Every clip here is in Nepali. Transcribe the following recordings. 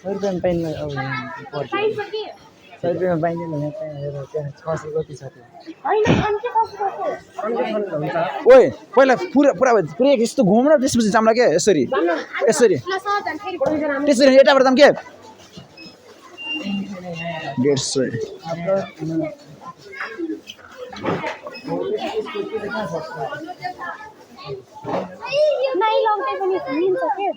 रुपियाँमा पाइने अब 100 रुपियाँमा पाइने भने त्यहाँ 600 कति छ त्यो ओइ पहिला पुरा यस्तो घुम न त्यसपछि जाम्ला के यसरी त्यसरी यताबाट जाम के 150 नहीं लौटे पनि मिल्छ के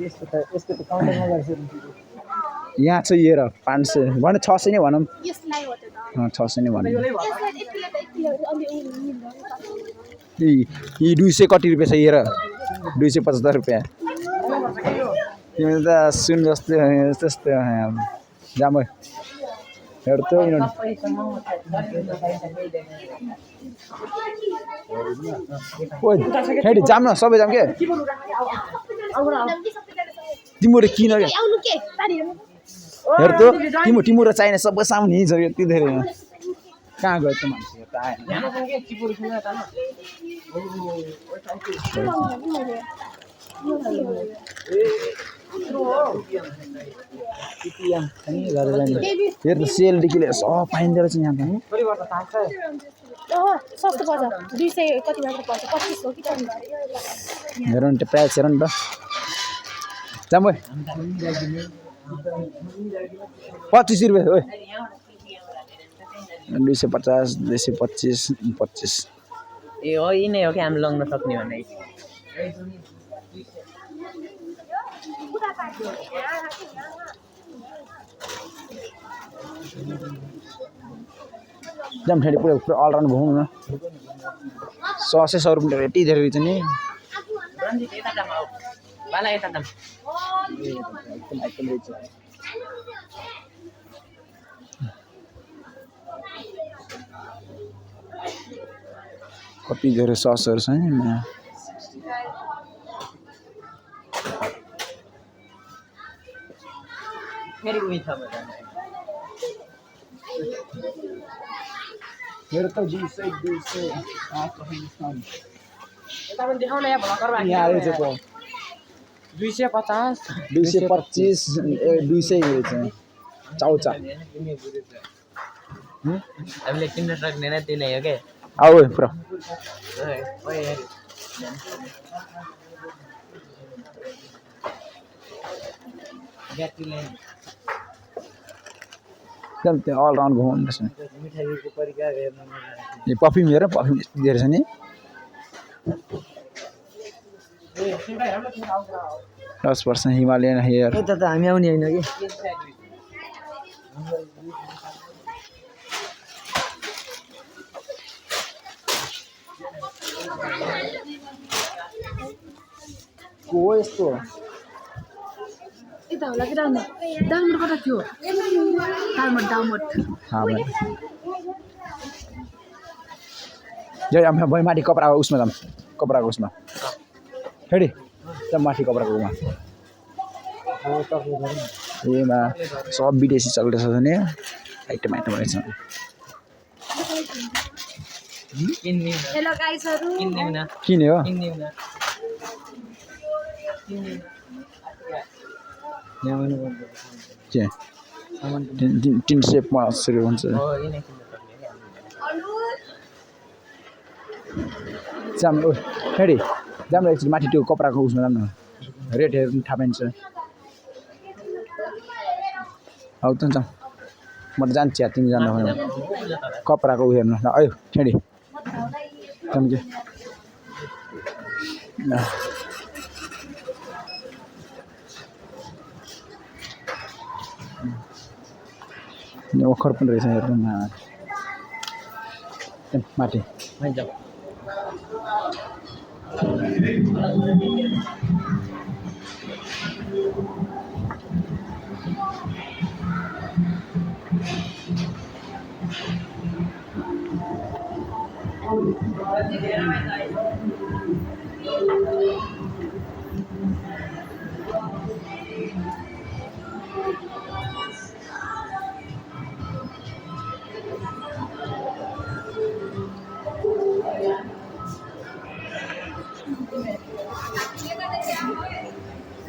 यसको त काउन्टरमा गर्छ यहाँ चाहिँ हेर 500 भने 600 नै भनौँ यसलाई हो त 600 नै भनौँ यी 200 कति रुपियाँ छ हेर 275 रुपियाँ तिमी त सुन जस्तो त्यस्तो जाम हेर्छु ओइ हेडी जाम न सबै जाम के तिम्रो किन के आउनु के हेर्छु तिम्रो चाहिने सबै साउन्ड हिँड्छ यति धेरै कहाँ गयो त मान्छे त आएन हेर त सेल डिकिले सब पाइँदो रहेछ यहाँ पनि सस्तो पर्छ 200 कति मात्र पर्छ 25 हो कि हेर न त्यो प्राइस हेर नि त जाम ओइ 25 रुपियाँ ओइ 250 225 25 ए हो यिनै हो कि हामी लग्न सक्ने भने जाम ठेडी पुरा अलराउन्ड घुमौँ न 100 रुपियाँ यति धेरै रहेछ नि रन्जित यता जाम आऊ बाला यता जाम एकदम रहेछ कति धेरै ससहरू छ नि फेरि उही छ बजार मेरो त 200 यता पनि देखाउन या भला करबा यहाँ रहेछ त 250 225 200 रहेछ चाउचा हामीले किन्न सक्ने नै त्यसले हो के आऊ पुरा ओइ ब्याट्री लाइन एकदम त्यो अल राउन्ड घुमाउनु पर्छ मिठाईको परिकार हेर्न यो परफ्युम हेर परफ्युम यस्तो धेरै छ नि 10% हिमालयन हेयर यता त हामी आउने हैन कि को यस्तो यता होला कि डाउनलोड कता थियो डाउनलोड हाँ भाइ जय हम भाइ माथि कपडाको उसमा जाम कपडाको उसमा हेडी त माथि कपडाको उमा एमा सब विदेशी चल्दैछ नि आइटम रहेछ हेलो गाइसहरु किने हो के टिन सेपमा सुरु हुन्छ जाम ओ हेडी जाम एकछिन माथि त्यो कपडाको उसमा जाम न रेट हेर्नु थाहा पाइन्छ हौ त जाम म त जान्छु या तिमी जान्नु भने कपडाको उ हेर्नु ल आयो हेडी जाम के ओखर पनि रहेछ हेर्नु न माथि जाऊ